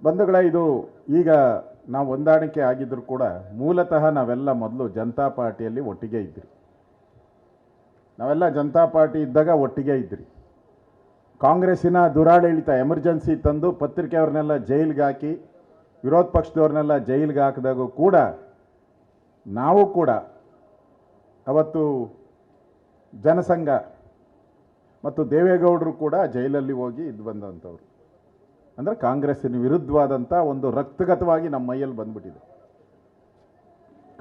ಬಂಧುಗಳ, ಇದು ಈಗ ನಾವು ಹೊಂದಾಣಿಕೆ ಆಗಿದ್ರು ಕೂಡ ಮೂಲತಃ ನಾವೆಲ್ಲ ಮೊದಲು ಜನತಾ ಪಾರ್ಟಿಯಲ್ಲಿ ಒಟ್ಟಿಗೆ ಇದ್ರಿ. ನಾವೆಲ್ಲ ಜನತಾ ಪಾರ್ಟಿ ಇದ್ದಾಗ ಒಟ್ಟಿಗೆ ಇದ್ರಿ. ಕಾಂಗ್ರೆಸ್ಸಿನ ದುರಾಡಳಿತ ಎಮರ್ಜೆನ್ಸಿ ತಂದು ಪತ್ರಿಕೆಯವ್ರನ್ನೆಲ್ಲ ಜೈಲಿಗೆ ಹಾಕಿ ವಿರೋಧ ಪಕ್ಷದವ್ರನ್ನೆಲ್ಲ ಜೈಲಿಗೆ ಹಾಕಿದಾಗೂ ಕೂಡ ನಾವು ಕೂಡ ಅವತ್ತು ಜನಸಂಘ ಮತ್ತು ದೇವೇಗೌಡರು ಕೂಡ ಜೈಲಲ್ಲಿ ಹೋಗಿ ಇದು ಬಂದಂಥವ್ರು. ಅಂದರೆ ಕಾಂಗ್ರೆಸ್ಸಿನ ವಿರುದ್ಧವಾದಂಥ ಒಂದು ರಕ್ತಗತವಾಗಿ ನಮ್ಮ ಮೈಯಲ್ಲಿ ಬಂದ್ಬಿಟ್ಟಿದೆ.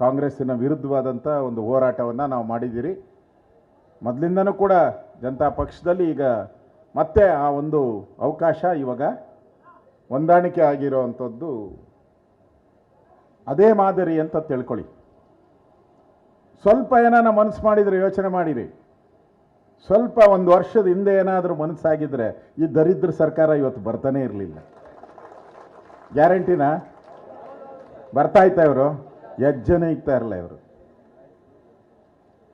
ಕಾಂಗ್ರೆಸ್ಸಿನ ವಿರುದ್ಧವಾದಂಥ ಒಂದು ಹೋರಾಟವನ್ನು ನಾವು ಮಾಡಿದ್ದೀರಿ. ಮೊದಲಿಂದನೂ ಕೂಡ ಜನತಾ ಪಕ್ಷದಲ್ಲಿ ಈಗ ಮತ್ತೆ ಆ ಒಂದು ಅವಕಾಶ ಇವಾಗ ಹೊಂದಾಣಿಕೆ ಆಗಿರೋವಂಥದ್ದು ಅದೇ ಮಾದರಿ ಅಂತ ತಿಳ್ಕೊಳ್ಳಿ. ಸ್ವಲ್ಪ ಏನಾನ ಮನಸ್ಸು ಮಾಡಿದರೆ ಯೋಚನೆ ಮಾಡಿರಿ. ಸ್ವಲ್ಪ ಒಂದು ವರ್ಷದ ಹಿಂದೆ ಏನಾದರೂ ಮನಸ್ಸಾಗಿದ್ದರೆ ಈ ದರಿದ್ರ ಸರ್ಕಾರ ಇವತ್ತು ಬರ್ತಾನೆ ಇರಲಿಲ್ಲ. ಗ್ಯಾರಂಟಿನ ಬರ್ತಾ ಇತ್ತ ಇವರು, ಹೆಜ್ಜೆನೇ ಇಕ್ತಾ ಇರಲ್ಲ ಇವರು.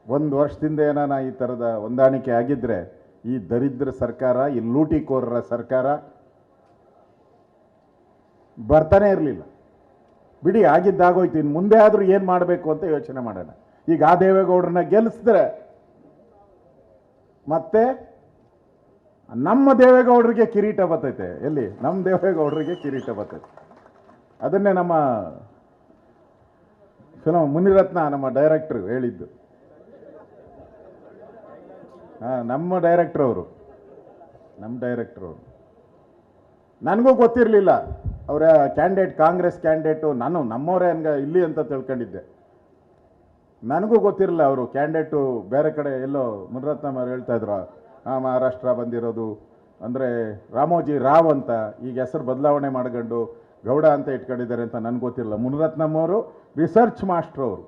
ಒಂದು ವರ್ಷದಿಂದ ಏನಾನ ಈ ಥರದ ಹೊಂದಾಣಿಕೆ ಆಗಿದ್ದರೆ ಈ ದರಿದ್ರ ಸರ್ಕಾರ, ಈ ಲೂಟಿಕೋರರ ಸರ್ಕಾರ ಬರ್ತಾನೆ ಇರಲಿಲ್ಲ. ಬಿಡಿ, ಆಗಿದ್ದಾಗೋಯ್ತು. ಇನ್ನು ಮುಂದೆ ಆದರೂ ಏನು ಮಾಡಬೇಕು ಅಂತ ಯೋಚನೆ ಮಾಡೋಣ. ಈಗ ಆ ದೇವೇಗೌಡರನ್ನ ಗೆಲ್ಲಿಸಿದ್ರೆ ಮತ್ತೆ ನಮ್ಮ ದೇವೇಗೌಡರಿಗೆ ಕಿರೀಟ ಬರ್ತೈತೆ. ಎಲ್ಲಿ ನಮ್ಮ ದೇವೇಗೌಡರಿಗೆ ಕಿರೀಟ ಬರ್ತೈತೆ. ಅದನ್ನೇ ನಮ್ಮ ಫಿಲಮ್ ಮುನಿರತ್ನ ನಮ್ಮ ಡೈರೆಕ್ಟ್ರು ಹೇಳಿದ್ದು. ನಮ್ಮ ಡೈರೆಕ್ಟ್ರ್ ಅವರು ನನಗೂ ಗೊತ್ತಿರಲಿಲ್ಲ ಅವರ ಕ್ಯಾಂಡಿಡೇಟ್, ಕಾಂಗ್ರೆಸ್ ಕ್ಯಾಂಡಿಡೇಟು. ನಾನು ನಮ್ಮವರೇ ಹಂಗೆ ಇಲ್ಲಿ ಅಂತ ತಿಳ್ಕೊಂಡಿದ್ದೆ. ನನಗೂ ಗೊತ್ತಿರಲಿಲ್ಲ ಅವರು ಕ್ಯಾಂಡಿಡೇಟು ಬೇರೆ ಕಡೆ ಎಲ್ಲೋ. ಮುನಿರತ್ನಮ್ಮವ್ರು ಹೇಳ್ತಾಯಿದ್ರು ಮಹಾರಾಷ್ಟ್ರ ಬಂದಿರೋದು, ಅಂದರೆ ರಾಮೋಜಿ ರಾವ್ ಅಂತ ಈಗ ಹೆಸರು ಬದಲಾವಣೆ ಮಾಡ್ಕೊಂಡು ಗೌಡ ಅಂತ ಇಟ್ಕೊಂಡಿದ್ದಾರೆ ಅಂತ ನನಗೆ ಗೊತ್ತಿರಲಿಲ್ಲ. ಮುನಿರತ್ನಮ್ಮವರು ರಿಸರ್ಚ್ ಮಾಸ್ಟ್ರು. ಅವರು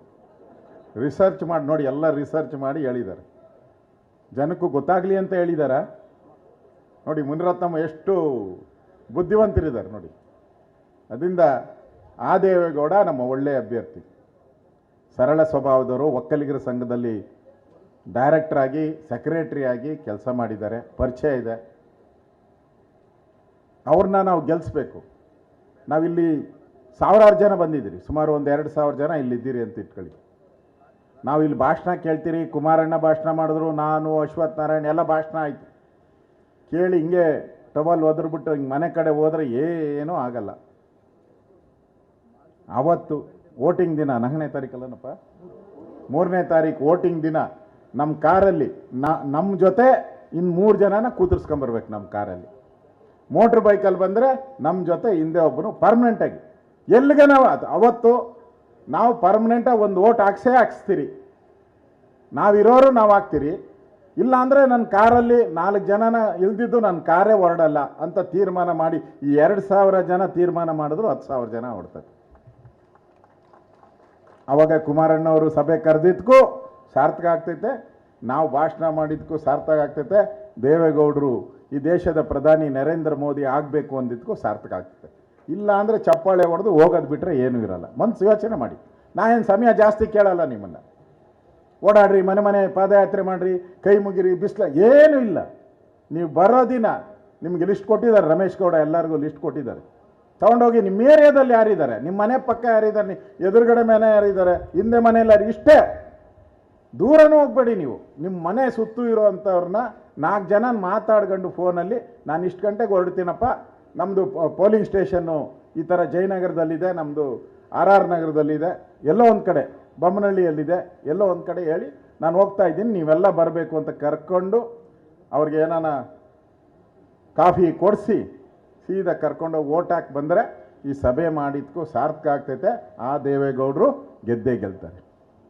ರಿಸರ್ಚ್ ಮಾಡಿ ನೋಡಿ, ಎಲ್ಲ ರಿಸರ್ಚ್ ಮಾಡಿ ಹೇಳಿದ್ದಾರೆ. ಜನಕ್ಕೂ ಗೊತ್ತಾಗಲಿ ಅಂತ ಹೇಳಿದಾರ ನೋಡಿ. ಮುನಿರತ್ನಮ್ಮ ಎಷ್ಟು ಬುದ್ಧಿವಂತರಿದ್ದಾರೆ ನೋಡಿ. ಅದರಿಂದ ಆ ದೇವೇಗೌಡ ನಮ್ಮ ಒಳ್ಳೆಯ ಅಭ್ಯರ್ಥಿ. ಸರಳ ಸ್ವಭಾವದವರು. ಒಕ್ಕಲಿಗರ ಸಂಘದಲ್ಲಿ ಡೈರೆಕ್ಟರ್ ಆಗಿ, ಸೆಕ್ರೆಟರಿ ಆಗಿ ಕೆಲಸ ಮಾಡಿದ್ದಾರೆ, ಪರಿಚಯ ಇದೆ. ಅವ್ರನ್ನ ನಾವು ಗೆಲ್ಲಿಸ್ಬೇಕು. ನಾವಿಲ್ಲಿ ಸಾವಿರಾರು ಜನ ಬಂದಿದ್ದೀರಿ, ಸುಮಾರು ಒಂದು 2,000 ಜನ ಇಲ್ಲಿದ್ದೀರಿ ಅಂತ ಇಟ್ಕೊಳ್ಳಿ. ನಾವು ಇಲ್ಲಿ ಭಾಷಣ ಕೇಳ್ತೀರಿ. ಕುಮಾರಣ್ಣ ಭಾಷಣ ಮಾಡಿದ್ರು, ನಾನು, ಅಶ್ವಥ್ ನಾರಾಯಣ್ ಎಲ್ಲ ಭಾಷಣ ಆಯಿತು ಕೇಳಿ ಹಿಂಗೆ ಟವಲ್ ಒದ್ರಬಿಟ್ಟು ಹಿಂಗೆ ಮನೆ ಕಡೆ ಹೋದರೆ ಏನೂ ಆಗಲ್ಲ. ಅವತ್ತು ವೋಟಿಂಗ್ ದಿನ 4ನೇ ತಾರೀಕಲ್ಲನಪ್ಪ, 3ನೇ ತಾರೀಕು ವೋಟಿಂಗ್ ದಿನ ನಮ್ಮ ಕಾರಲ್ಲಿ ನಮ್ಮ ಜೊತೆ ಇನ್ನು 3 ಜನನ ಕೂತಿರ್ಸ್ಕೊಂಬರ್ಬೇಕು ನಮ್ಮ ಕಾರಲ್ಲಿ. ಮೋಟ್ರ್ ಬೈಕಲ್ಲಿ ಬಂದರೆ ನಮ್ಮ ಜೊತೆ ಹಿಂದೆ ಒಬ್ಬನು ಪರ್ಮನೆಂಟಾಗಿ. ಎಲ್ಲಿಗೆ ನಾವು ಅವತ್ತು ನಾವು ಪರ್ಮನೆಂಟಾಗಿ ಒಂದು ವೋಟ್ ಹಾಕ್ಸ್ತೀರಿ. ನಾವಿರೋರು ನಾವು ಹಾಕ್ತೀರಿ. ಇಲ್ಲ ಅಂದರೆ ನನ್ನ ಕಾರಲ್ಲಿ 4 ಜನನ ಇಲ್ದಿದ್ದು ನನ್ನ ಕಾರೇ ಹೊರಡಲ್ಲ ಅಂತ ತೀರ್ಮಾನ ಮಾಡಿ ಈ 2,000 ಜನ ತೀರ್ಮಾನ ಮಾಡಿದ್ರು 10,000 ಜನ ಹೊಡ್ತಾರೆ. ಅವಾಗ ಕುಮಾರಣ್ಣವರು ಸಭೆ ಕರೆದಿದ್ದಕ್ಕೂ ಸಾರ್ಥಕ ಆಗ್ತೈತೆ, ನಾವು ಭಾಷಣ ಮಾಡಿದ್ದಕ್ಕೂ ಸಾರ್ಥಕ ಆಗ್ತೈತೆ, ದೇವೇಗೌಡರು ಈ ದೇಶದ ಪ್ರಧಾನಿ ನರೇಂದ್ರ ಮೋದಿ ಆಗಬೇಕು ಅಂದಿದ್ದಕ್ಕೂ ಸಾರ್ಥಕ ಆಗ್ತೈತೆ. ಇಲ್ಲ ಅಂದರೆ ಚಪ್ಪಾಳೆ ಹೊಡೆದು ಹೋಗೋದು ಬಿಟ್ಟರೆ ಏನೂ ಇರಲ್ಲ. ಮನಸ್ಸು ಯೋಚನೆ ಮಾಡಿ. ನಾನೇನು ಸಮಯ ಜಾಸ್ತಿ ಕೇಳಲ್ಲ ನಿಮ್ಮನ್ನು. ಓಡಾಡ್ರಿ, ಮನೆ ಮನೆ ಪಾದಯಾತ್ರೆ ಮಾಡಿರಿ, ಕೈ ಮುಗಿರಿ, ಬಿಸಿಲ ಏನೂ ಇಲ್ಲ. ನೀವು ಬರೋ ದಿನ ನಿಮಗೆ ಲಿಸ್ಟ್ ಕೊಟ್ಟಿದ್ದಾರೆ. ರಮೇಶ್ ಗೌಡ ಎಲ್ಲರಿಗೂ ಲಿಸ್ಟ್ ಕೊಟ್ಟಿದ್ದಾರೆ. ತೊಗೊಂಡೋಗಿ ನಿಮ್ಮ ಏರಿಯಾದಲ್ಲಿ ಯಾರಿದ್ದಾರೆ, ನಿಮ್ಮ ಮನೆ ಪಕ್ಕ ಯಾರಿದ್ದಾರೆ, ಎದುರುಗಡೆ ಮನೆ ಯಾರಿದ್ದಾರೆ, ಹಿಂದೆ ಮನೆಯಲ್ಲಿ ಇಷ್ಟೇ. ದೂರನೂ ಹೋಗ್ಬೇಡಿ ನೀವು. ನಿಮ್ಮ ಮನೆ ಸುತ್ತೂ ಇರೋವಂಥವ್ರನ್ನ 4 ಜನ ಮಾತಾಡ್ಕೊಂಡು ಫೋನಲ್ಲಿ, ನಾನು ಇಷ್ಟು ಗಂಟೆಗೆ ಹೊರಡ್ತೀನಪ್ಪ, ನಮ್ಮದು ಪೋಲಿಂಗ್ ಸ್ಟೇಷನ್ನು ಈ ಥರ ಜಯನಗರದಲ್ಲಿದೆ, ನಮ್ಮದು RR ನಗರದಲ್ಲಿದೆ, ಎಲ್ಲೋ ಒಂದು ಕಡೆ ಬೊಮ್ಮನಹಳ್ಳಿಯಲ್ಲಿದೆ, ಎಲ್ಲೋ ಒಂದು ಕಡೆ ಹೇಳಿ ನಾನು ಹೋಗ್ತಾ ಇದ್ದೀನಿ, ನೀವೆಲ್ಲ ಬರಬೇಕು ಅಂತ ಕರ್ಕೊಂಡು ಅವ್ರಿಗೆ ಏನಾನ ಕಾಫಿ ಕೊಡಿಸಿ ಸೀದಾ ಕರ್ಕೊಂಡೋಗಿ ಓಟ್ ಹಾಕಿ ಬಂದರೆ ಈ ಸಭೆ ಮಾಡಿದ್ದಕ್ಕೂ ಸಾರ್ಥಕ ಆಗ್ತೈತೆ. ಆ ದೇವೇಗೌಡರು ಗೆದ್ದೇ ಗೆಲ್ತಾರೆ.